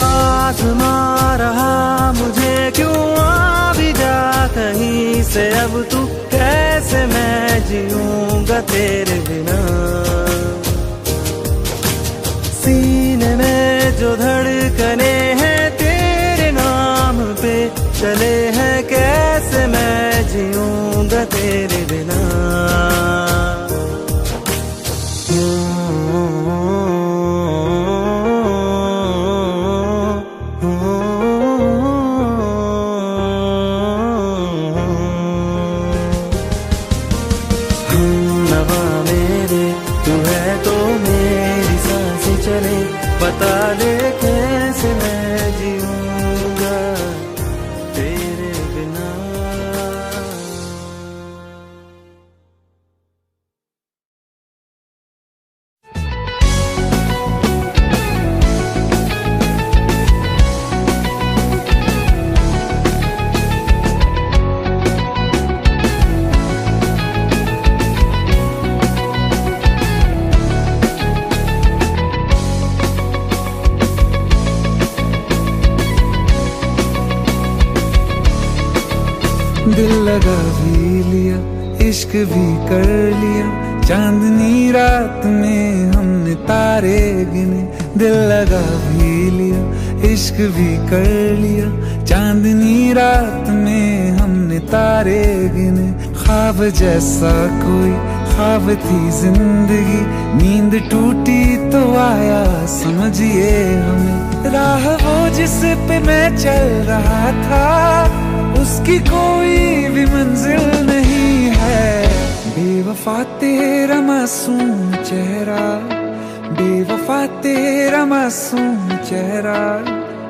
आज़मा रहा मुझे क्यों आ भी जा कहीं से, अब तू कैसे मैं जीऊंगा तेरे बिना। सीने में जो धड़कने हैं तेरे नाम पे चले हैं, कैसे मैं जीऊंगा तेरे बिना। बता दे कैसे मैं जीऊंगा तेरे बिना। दिल लगा भी लिया, इश्क भी कर लिया, चांदनी रात में हमने तारे गिने। दिल लगा भी लिया, इश्क भी कर लिया, चांदनी रात में हमने तारे गिने। ख्वाब जैसा कोई ख्वाब थी जिंदगी, नींद टूटी तो आया समझिए हमें। राह वो जिस पे मैं चल रहा था, उसकी कोई भी मंजिल नहीं है। बेवफा तेरा मासूम चेहरा, बेवफा तेरा मासूम चेहरा,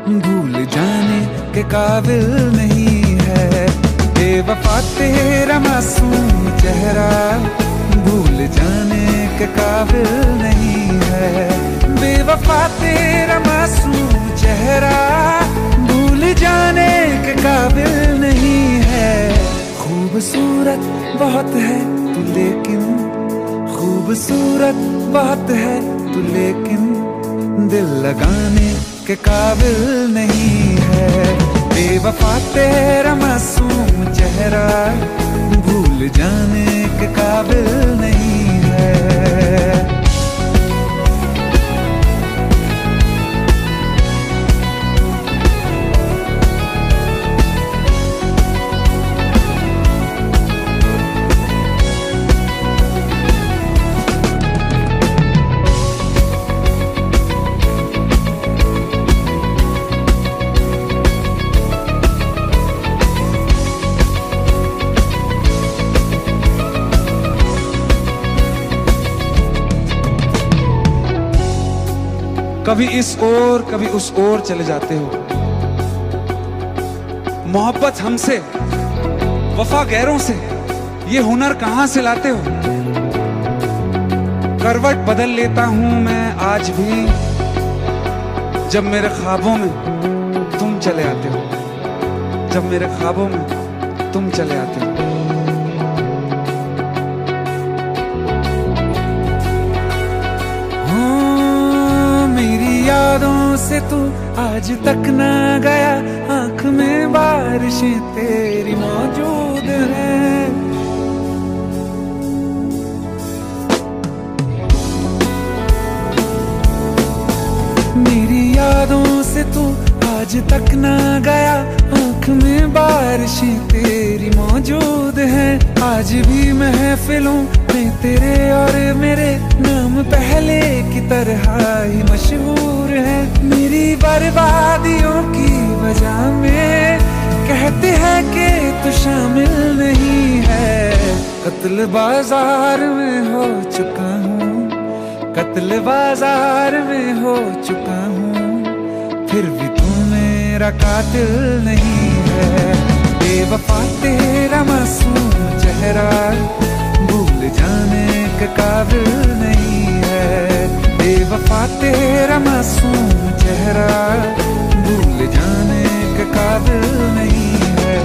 भूल जाने के काबिल नहीं है। बेवफा तेरा मासूम चेहरा, भूल जाने के काबिल नहीं है। बेवफा तेरा मासूम चेहरा, भूल जाने के काबिल नहीं है। खूबसूरत बहुत है तू लेकिन, खूबसूरत बहुत है तू लेकिन, दिल लगाने के काबिल नहीं है। बेवफा तेरा मासूम चेहरा, भूल जाने के काबिल नहीं है। कभी इस ओर कभी उस ओर चले जाते हो। मोहब्बत हमसे, वफा गैरों से, ये हुनर कहां से लाते हो। करवट बदल लेता हूं मैं आज भी, जब मेरे ख्वाबों में तुम चले आते हो, जब मेरे ख्वाबों में तुम चले आते हो। यादों से तू आज तक ना गया, आंख में बारिशें तेरी मौजूद हैं। मेरी यादों से तू आज तक ना गया, आंख में बारिशें तेरी मौजूद हैं। आज भी महफिलों में तेरे और मेरे नाम पहले की तरह ही मशहूर है। मेरी बर्बादियों की वजह में कहते हैं कि तू शामिल नहीं है। कत्ल बाजार में हो चुका हूँ, कत्ल बाजार में हो चुका हूँ, फिर भी तू मेरा कातिल नहीं है। बेवफा तेरा मासूम चेहरा, भूल जाने के काबिल नहीं है। बेवफा तेरा मासूम चेहरा, भूल जाने के काबिल नहीं है।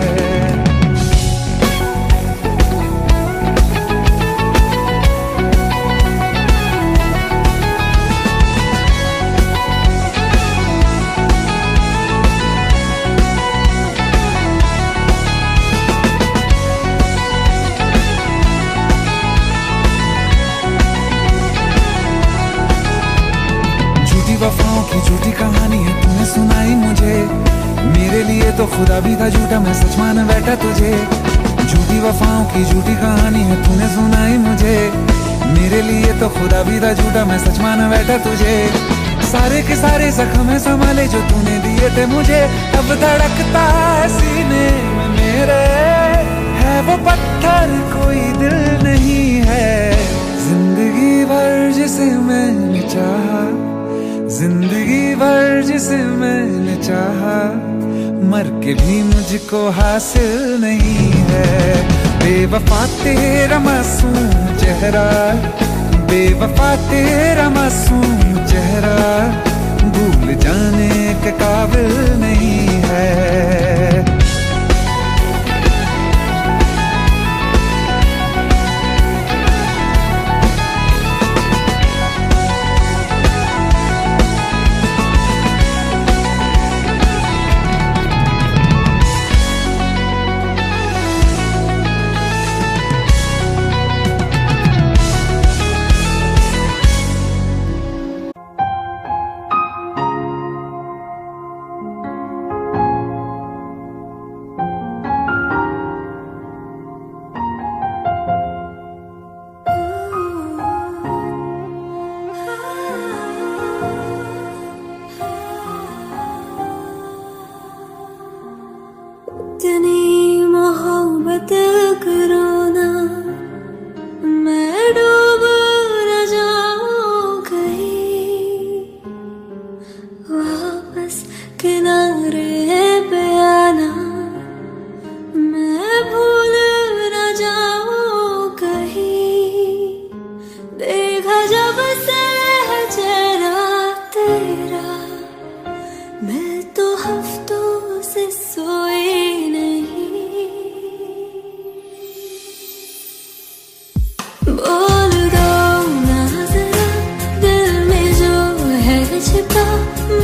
वफाओं की झूठी कहानी है तूने सुनाई मुझे, मेरे लिए तो खुदा भी था झूठा, मैं सच मान बैठा तुझे। झूठी वफाओं की झूठी कहानी है तूने सुनाई मुझे, मेरे लिए तो खुदा भी था झूठा, मैं सच मान बैठा तुझे। सारे के सारे जख्म संभाले जो तूने दिए थे मुझे, अब धड़कता है सीने में मेरे, है वो पत्थर कोई दिल नहीं है। जिंदगी भर जिसे मैंने चाहा, जिंदगी भर जिसे मैंने चाहा, मर के भी मुझको हासिल नहीं है। बेवफा तेरा मासूम चेहरा, बेवफा तेरा मासूम चेहरा, भूल जाने के काबिल नहीं है।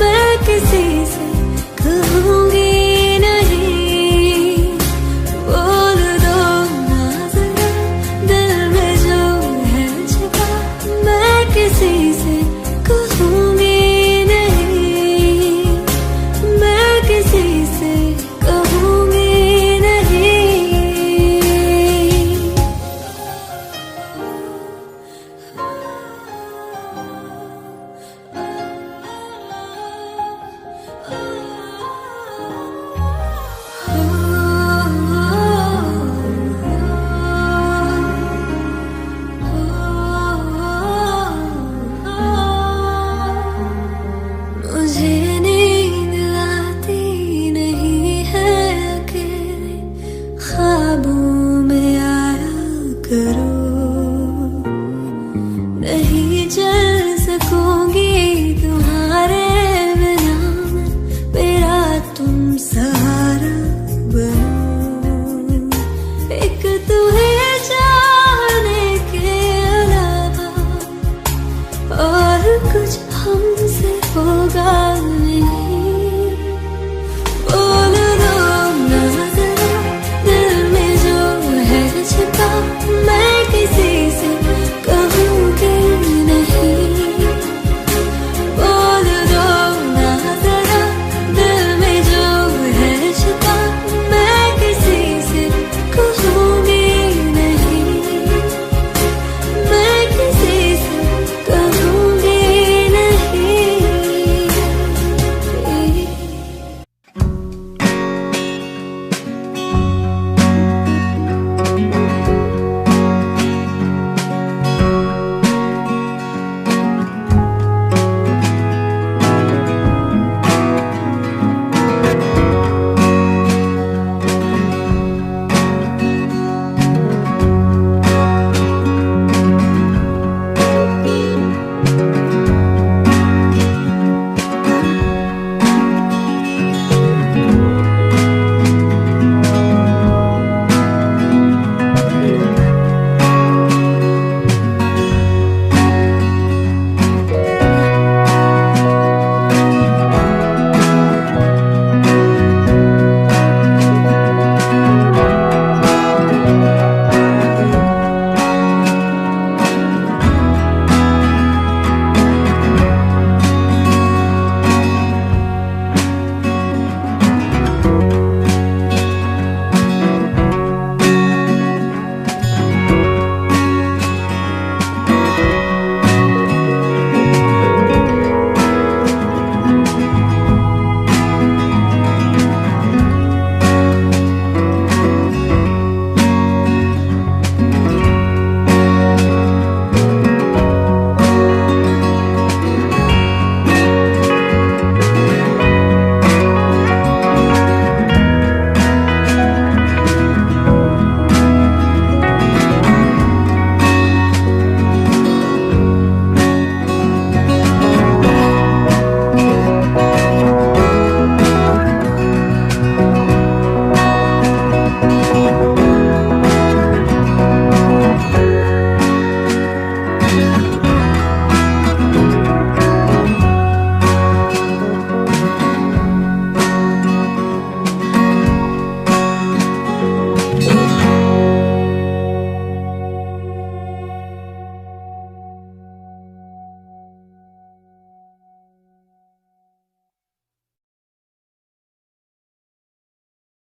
मैं किसी से